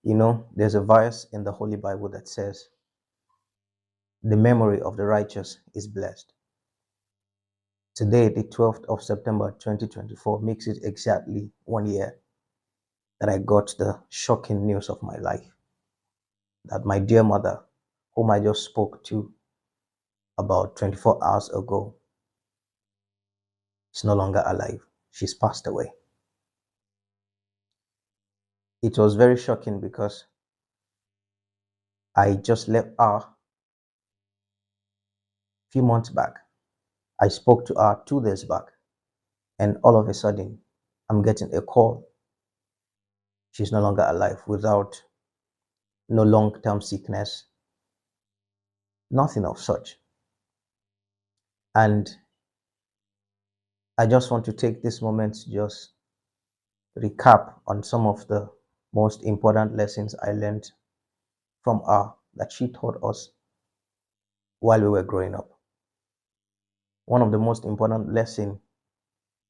You know, there's a verse in the Holy Bible that says, the memory of the righteous is blessed. Today, the 12th of September 2024, makes it exactly 1 year that I got the shocking news of my life, that my dear mother, whom I just spoke to about 24 hours ago, is no longer alive. She's passed away. It was very shocking because I just left her a few months back. I spoke to her 2 days back, and all of a sudden, I'm getting a call. She's no longer alive, without no long-term sickness, nothing of such. And I just want to take this moment to just recap on some of the most important lessons I learned from her, that she taught us while we were growing up. One of the most important lessons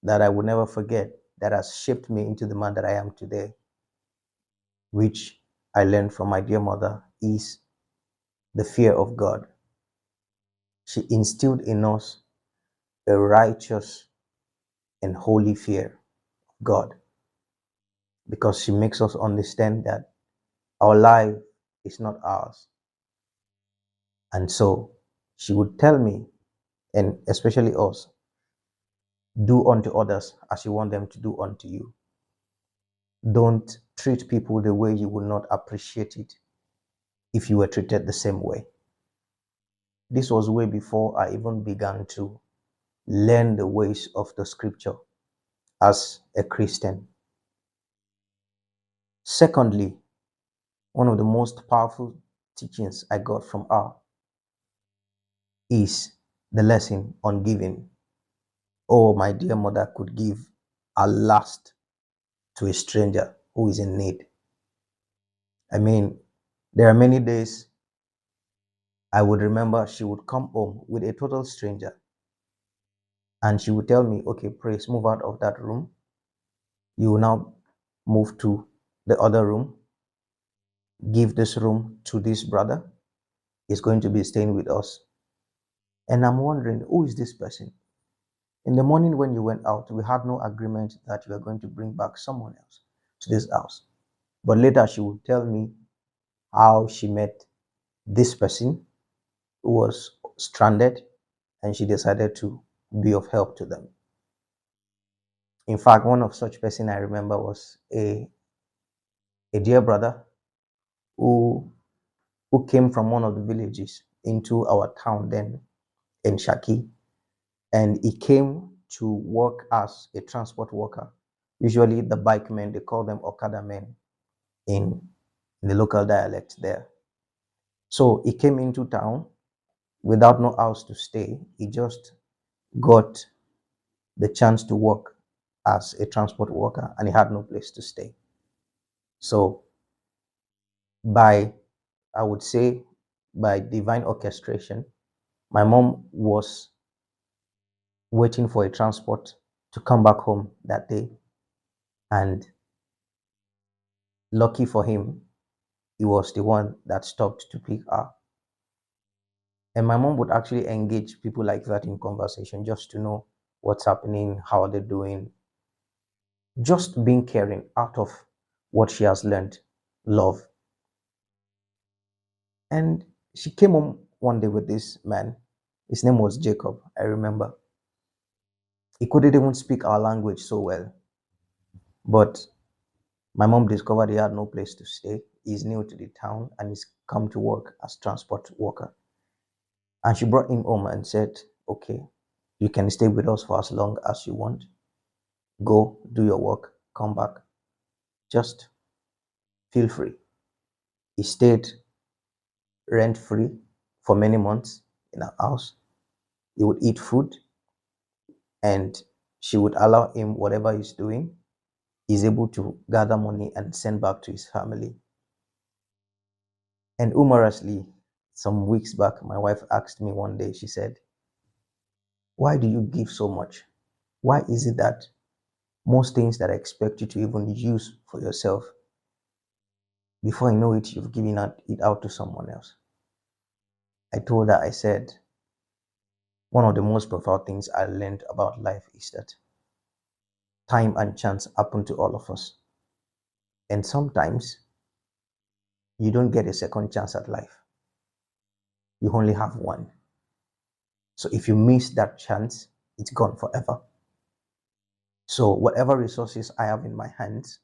that I will never forget, that has shaped me into the man that I am today, which I learned from my dear mother, is the fear of God. She instilled in us a righteous and holy fear of God, because she makes us understand that our life is not ours. And so she would tell me, and especially us, do unto others as you want them to do unto you. Don't treat people the way you would not appreciate it if you were treated the same way. This was way before I even began to learn the ways of the scripture as a Christian. Secondly, one of the most powerful teachings I got from her is the lesson on giving. Oh, my dear mother could give a last to a stranger who is in need. I mean, there are many days I would remember she would come home with a total stranger, and she would tell me, okay, Praise, move out of that room. You will now move to the other room. Give this room to this brother. He's going to be staying with us. And I'm wondering, who is this person? In the morning when you went out, we had no agreement that you were going to bring back someone else to this house. But later she would tell me how she met this person who was stranded, and she decided to be of help to them. In fact, one of such person I remember was a dear brother who came from one of the villages into our town then in Shaki, and he came to work as a transport worker. Usually the bike men, they call them Okada men in the local dialect there. So he came into town without no house to stay. He just got the chance to work as a transport worker, and he had no place to stay. So by, I would say, by divine orchestration, my mom was waiting for a transport to come back home that day, and lucky for him, he was the one that stopped to pick her. And my mom would actually engage people like that in conversation, just to know what's happening, how are they doing, just being caring out of what she has learned, love. And she came home one day with this man. His name was Jacob, I remember. He couldn't even speak our language so well. But my mom discovered he had no place to stay. He's new to the town and he's come to work as transport worker. And she brought him home and said, okay, you can stay with us for as long as you want. Go, do your work, come back. Just feel free. He stayed rent free for many months in our house. He would eat food, and she would allow him whatever he's doing. He's able to gather money and send back to his family. And humorously, some weeks back, my wife asked me one day, she said, why do you give so much? Why is it that most things that I expect you to even use for yourself, Before you know it, you've given it out to someone else. I told her, I said, one of the most profound things I learned about life is that time and chance happen to all of us. And sometimes you don't get a second chance at life. You only have one. So if you miss that chance, it's gone forever. So whatever resources I have in my hands,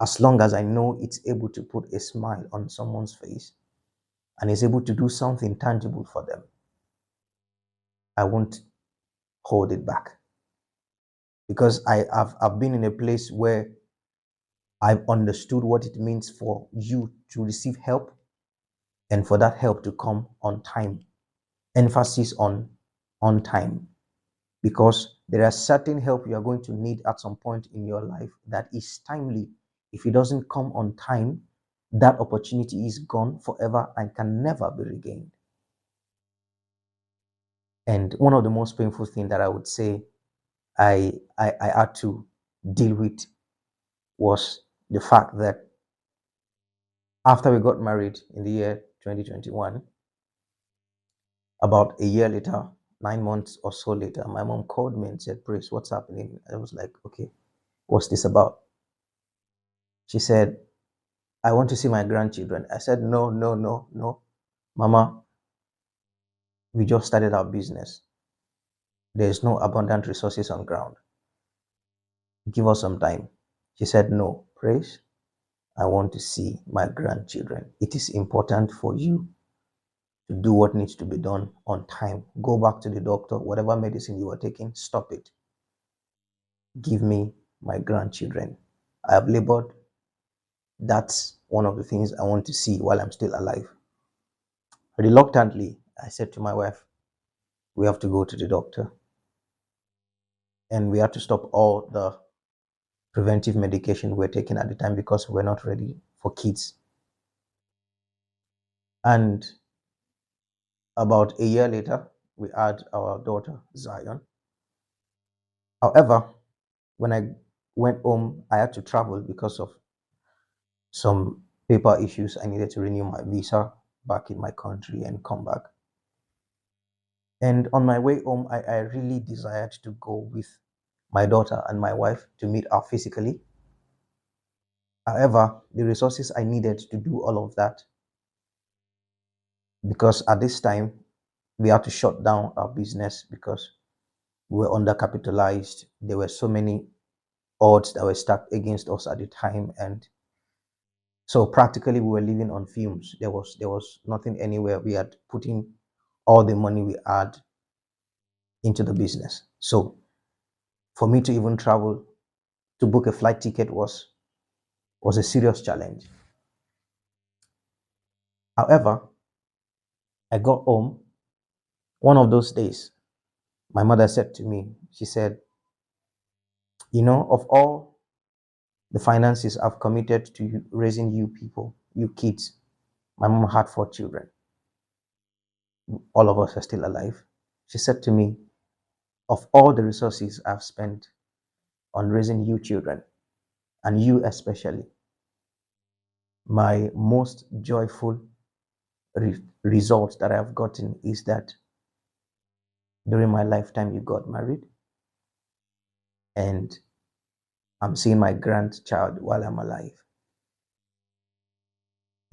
as long as I know it's able to put a smile on someone's face and is able to do something tangible for them, I won't hold it back. Because I've been in a place where I've understood what it means for you to receive help and for that help to come on time. Emphasis on time. Because there are certain help you are going to need at some point in your life that is timely. If it doesn't come on time, that opportunity is gone forever and can never be regained. And one of the most painful things that I would say I had to deal with was the fact that after we got married in the year 2021, about a year later, 9 months or so later, my mom called me and said, Praise, what's happening? I was like, okay, what's this about? She said, I want to see my grandchildren. I said, no, no, no, no. Mama, we just started our business. There's no abundant resources on ground. Give us some time. She said, no, Praise, I want to see my grandchildren. It is important for you to do what needs to be done on time. Go back to the doctor, whatever medicine you are taking, stop it. Give me my grandchildren. I have labored. That's one of the things I want to see while I'm still alive. Reluctantly, I said to my wife, we have to go to the doctor. And we had to stop all the preventive medication we were taking at the time because we were not ready for kids. And about a year later, we had our daughter, Zion. However, when I went home, I had to travel because of some paper issues. I needed to renew my visa back in my country and come back. And on my way home, I really desired to go with my daughter and my wife to meet her physically. However, the resources I needed to do all of that, because at this time, we had to shut down our business because we were undercapitalized. There were so many odds that were stacked against us at the time. And so practically we were living on fumes. There was nothing anywhere. We had put in all the money we had into the business. So for me to even travel to book a flight ticket was a serious challenge. However, I got home one of those days. My mother said to me, she said, of all the finances I've committed to raising you people, you kids, my mom had 4 children. All of us are still alive. She said to me, of all the resources I've spent on raising you children, and you especially, my most joyful result that I've gotten is that during my lifetime you got married, and I'm seeing my grandchild while I'm alive.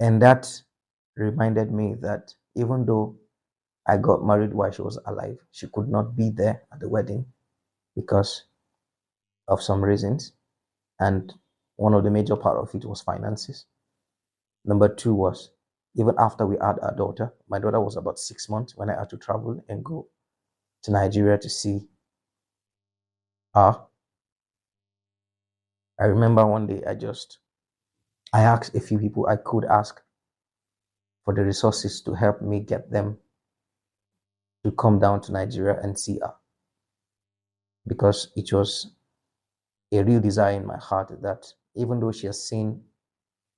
And that reminded me that even though I got married while she was alive, she could not be there at the wedding because of some reasons. And one of the major part of it was finances. Number two was, even after we had our daughter, my daughter was about 6 months when I had to travel and go to Nigeria to see her. I remember one day I asked a few people I could ask for the resources to help me get them to come down to Nigeria and see her, because it was a real desire in my heart that even though she has seen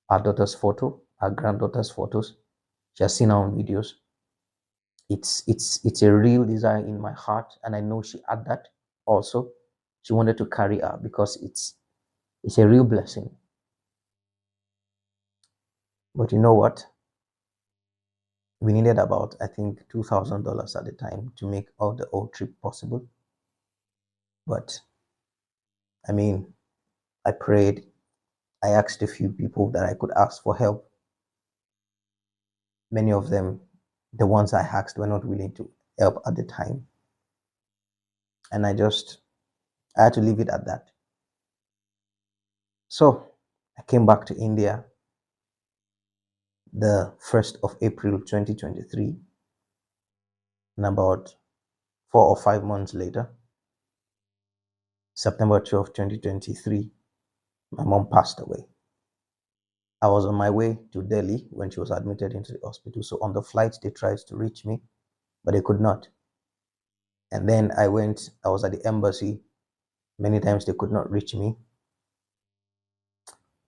our daughter's photo, our granddaughter's photos, she has seen her on videos, it's a real desire in my heart, and I know she had that also. She wanted to carry her because it's a real blessing. But you know what? We needed about, I think, $2,000 at the time to make all the whole trip possible. But I mean, I prayed. I asked a few people that I could ask for help. Many of them, the ones I asked, were not willing to help at the time. And I had to leave it at that. So I came back to India the 1st of April 2023. And about 4 or 5 months later, September 12th, 2023, my mom passed away. I was on my way to Delhi when she was admitted into the hospital. So on the flight, they tried to reach me, but they could not. And then I was at the embassy. Many times they could not reach me.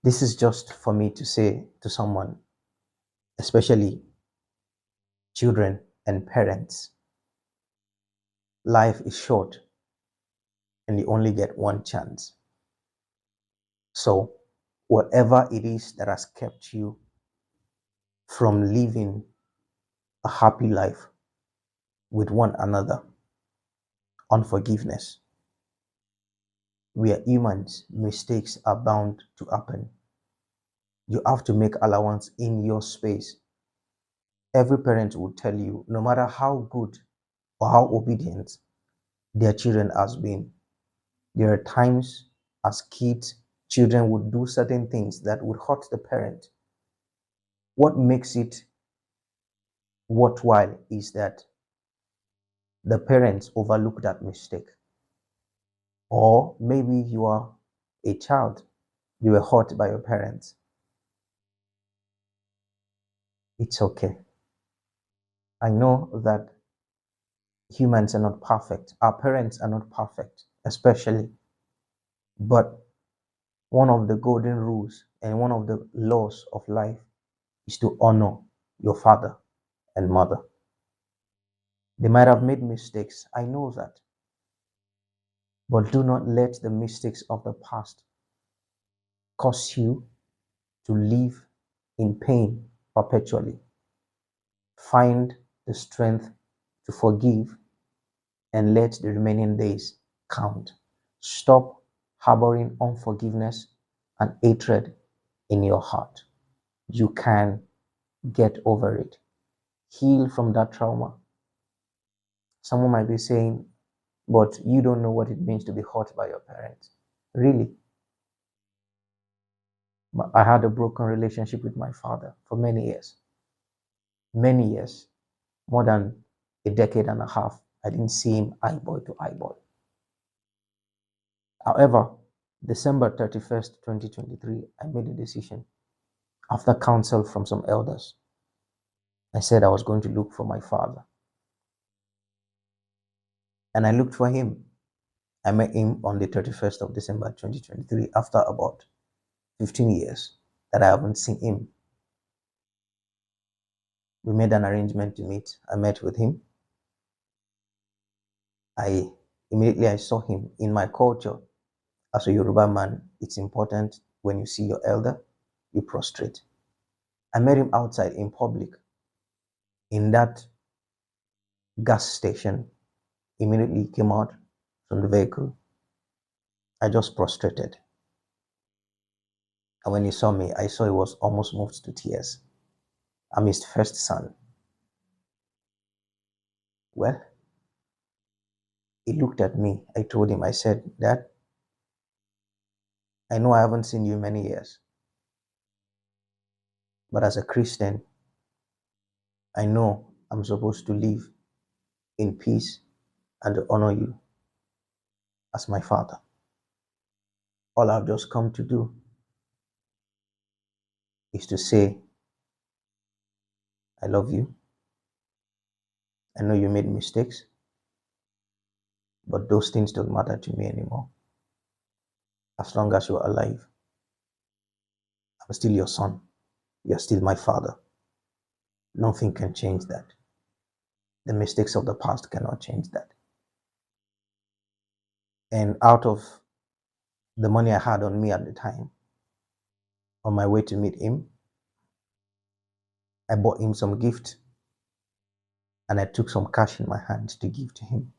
This is just for me to say to someone, especially children and parents, life is short and you only get one chance. So whatever it is that has kept you from living a happy life with one another, unforgiveness. We are humans, mistakes are bound to happen. You have to make allowance in your space. Every parent will tell you, no matter how good or how obedient their children has been, there are times as kids, children would do certain things that would hurt the parent. What makes it worthwhile is that the parents overlook that mistake. Or maybe you are a child, you were hurt by your parents. It's okay. I know that humans are not perfect. Our parents are not perfect, especially. But one of the golden rules and one of the laws of life is to honor your father and mother. They might have made mistakes. I know that. But do not let the mistakes of the past cause you to live in pain perpetually. Find the strength to forgive and let the remaining days count. Stop harboring unforgiveness and hatred in your heart. You can get over it. Heal from that trauma. Someone might be saying, but you don't know what it means to be hurt by your parents. Really? I had a broken relationship with my father for many years. Many years. More than a decade and a half. I didn't see him eyeball to eyeball. However, December 31st, 2023, I made a decision after counsel from some elders. I said I was going to look for my father. And I looked for him. I met him on the 31st of December 2023 after about 15 years that I haven't seen him. We made an arrangement to meet. I met with him. Immediately I saw him. In my culture, as a Yoruba man, it's important when you see your elder, you prostrate. I met him outside in public in that gas station. Immediately he came out from the vehicle. I just prostrated. And when he saw me, I saw he was almost moved to tears. I'm his first son. Well, he looked at me. I told him, I said, Dad, I know I haven't seen you in many years. But as a Christian, I know I'm supposed to live in peace and to honor you as my father. All I've just come to do is to say, I love you. I know you made mistakes, but those things don't matter to me anymore. As long as you're alive, I'm still your son. You're still my father. Nothing can change that. The mistakes of the past cannot change that. And out of the money I had on me at the time, on my way to meet him, I bought him some gift and I took some cash in my hand to give to him.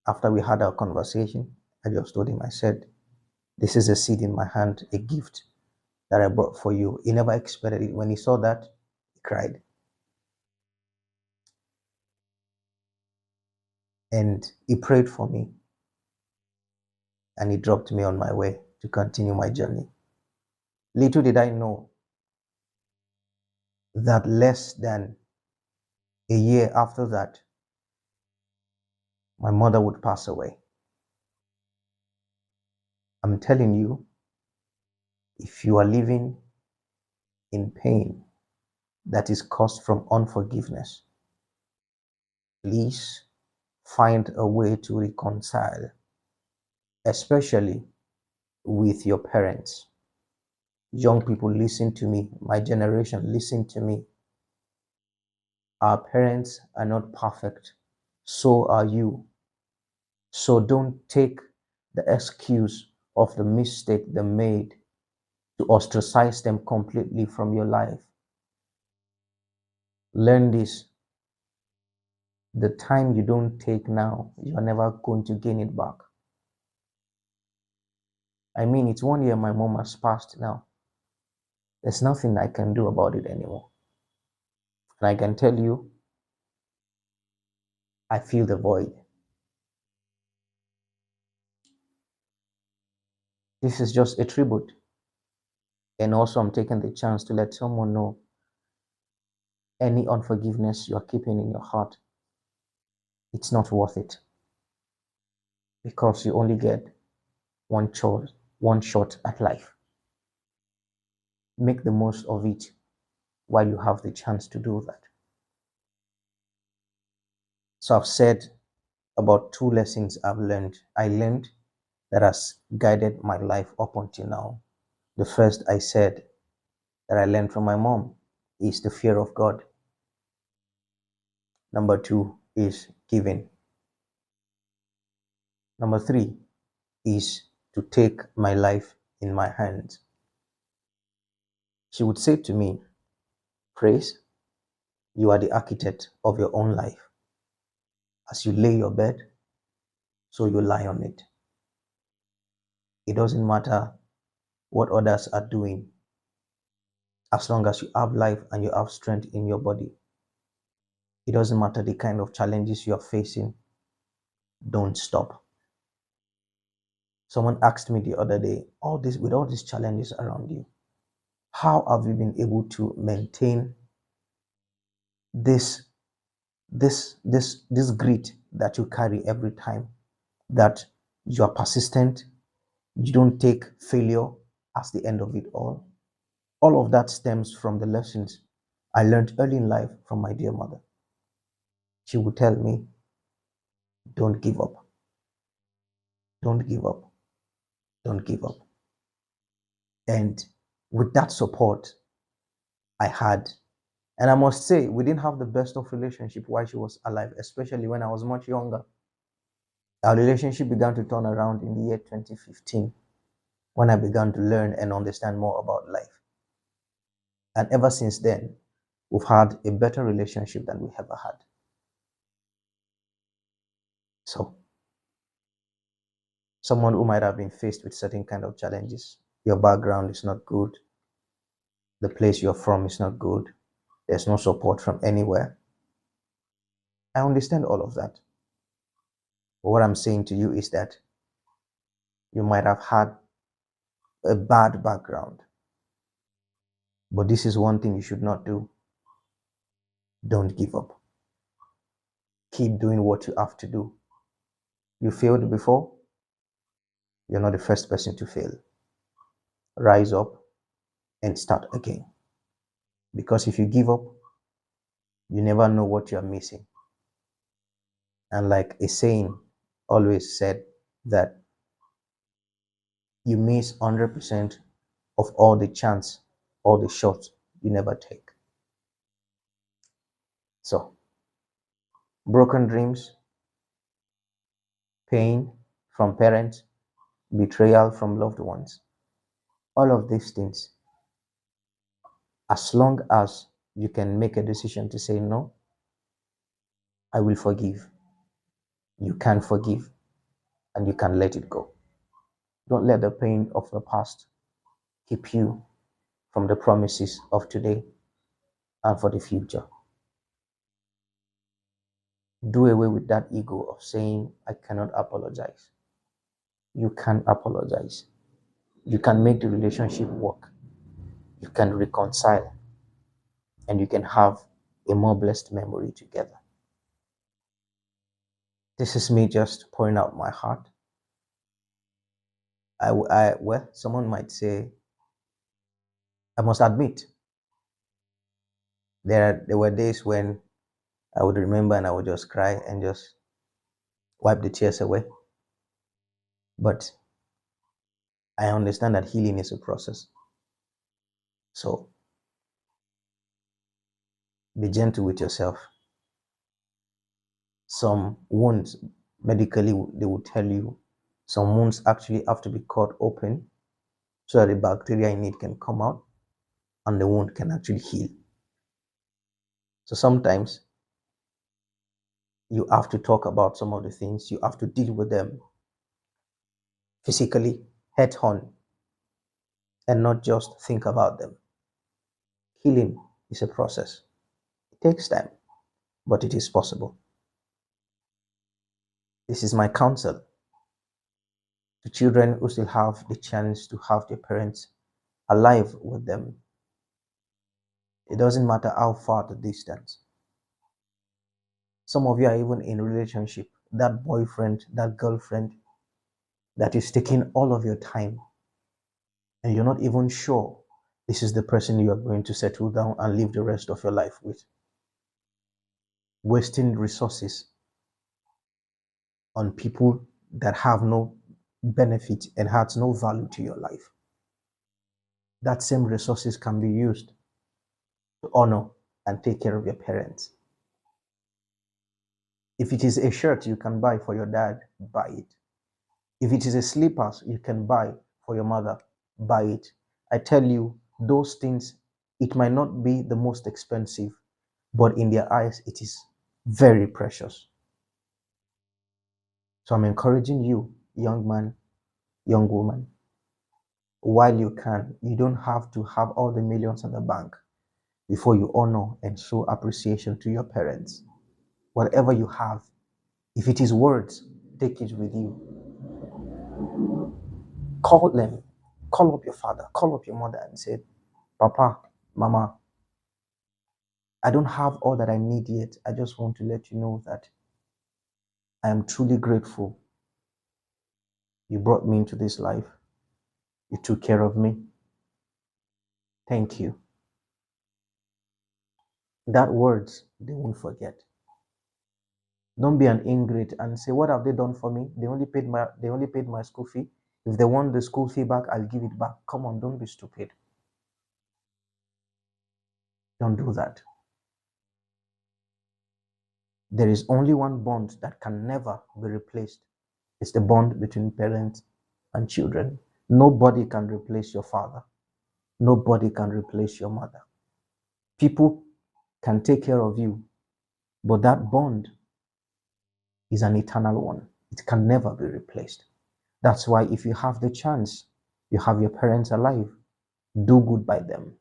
After we had our conversation, I just told him, I said, this is a seed in my hand, a gift that I brought for you. He never expected it. When he saw that, he cried. And he prayed for me. And he dropped me on my way to continue my journey. Little did I know that less than a year after that, my mother would pass away. I'm telling you, if you are living in pain that is caused from unforgiveness, please find a way to reconcile, especially with your parents. Young people, listen to me. My generation, listen to me. Our parents are not perfect. So are you. So don't take the excuse of the mistake they made to ostracize them completely from your life. Learn this. The time you don't take now, you're never going to gain it back. I mean, it's 1 year my mom has passed now. There's nothing I can do about it anymore. And I can tell you, I feel the void. This is just a tribute. And also, I'm taking the chance to let someone know any unforgiveness you're keeping in your heart, it's not worth it. Because you only get one shot at life. Make the most of it while you have the chance to do that. So I've said about 2 lessons I learned that has guided my life up until now. The first I said that I learned from my mom is the fear of God. Number 2 is giving. Number 3 is to take my life in my hands. She would say to me, Praise, you are the architect of your own life. As you lay your bed, so you lie on it. It doesn't matter what others are doing, as long as you have life and you have strength in your body. It doesn't matter the kind of challenges you are facing, don't stop. Someone asked me the other day, with all these challenges around you, how have you been able to maintain this grit that you carry every time, that you are persistent, you don't take failure as the end of it all? All of that stems from the lessons I learned early in life from my dear mother. She would tell me, don't give up. Don't give up. Don't give up. And with that support I had, and I must say, we didn't have the best of relationship while she was alive, especially when I was much younger. Our relationship began to turn around in the year 2015 when I began to learn and understand more about life. And ever since then, we've had a better relationship than we ever had. So, someone who might have been faced with certain kind of challenges, your background is not good, the place you're from is not good, there's no support from anywhere. I understand all of that. But what I'm saying to you is that you might have had a bad background, but this is one thing you should not do. Don't give up. Keep doing what you have to do. You failed before, you're not the first person to fail. Rise up and start again. Because if you give up, you never know what you're missing. And like a saying always said, that you miss 100% of all the chance, all the shots you never take. So, broken dreams, pain from parents, betrayal from loved ones, all of these things, as long as you can make a decision to say, no, I will forgive. You can forgive and you can let it go. Don't let the pain of the past keep you from the promises of today and for the future. Do away with that ego of saying, I cannot apologize. You can apologize. You can make the relationship work. You can reconcile and you can have a more blessed memory together. This is me just pouring out my heart. Well, someone might say, I must admit, there were days when I would remember and I would just cry and just wipe the tears away. But I understand that healing is a process. So be gentle with yourself. Some wounds, medically, they will tell you, some wounds actually have to be cut open so that the bacteria in it can come out and the wound can actually heal. So sometimes you have to talk about some of the things, you have to deal with them physically, head on, and not just think about them. Healing is a process. It takes time, but it is possible. This is my counsel to children who still have the chance to have their parents alive with them. It doesn't matter how far the distance. Some of you are even in a relationship, that boyfriend, that girlfriend that is taking all of your time, and you're not even sure this is the person you are going to settle down and live the rest of your life with. Wasting resources on people that have no benefit and has no value to your life. That same resources can be used to honor and take care of your parents. If it is a shirt you can buy for your dad, buy it. If it is a slippers you can buy for your mother, buy it. I tell you, those things, it might not be the most expensive, but in their eyes, it is very precious. So I'm encouraging you, young man, young woman, while you can, you don't have to have all the millions in the bank before you honor and show appreciation to your parents. Whatever you have, if it is words, take it with you. Call them, call up your father, call up your mother and say, Papa, Mama, I don't have all that I need yet. I just want to let you know that I am truly grateful. You brought me into this life. You took care of me. Thank you. That words, they won't forget. Don't be an ingrate and say, what have they done for me? They only paid my school fee. If they want the school fee back, I'll give it back. Come on, don't be stupid. Don't do that. There is only one bond that can never be replaced. It's the bond between parents and children. Nobody can replace your father. Nobody can replace your mother. People can take care of you, but that bond is an eternal one. It can never be replaced. That's why if you have the chance, you have your parents alive, do good by them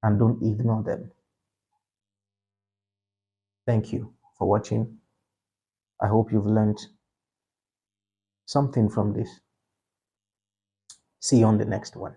and don't ignore them. Thank you for watching. I hope you've learned something from this. See you on the next one.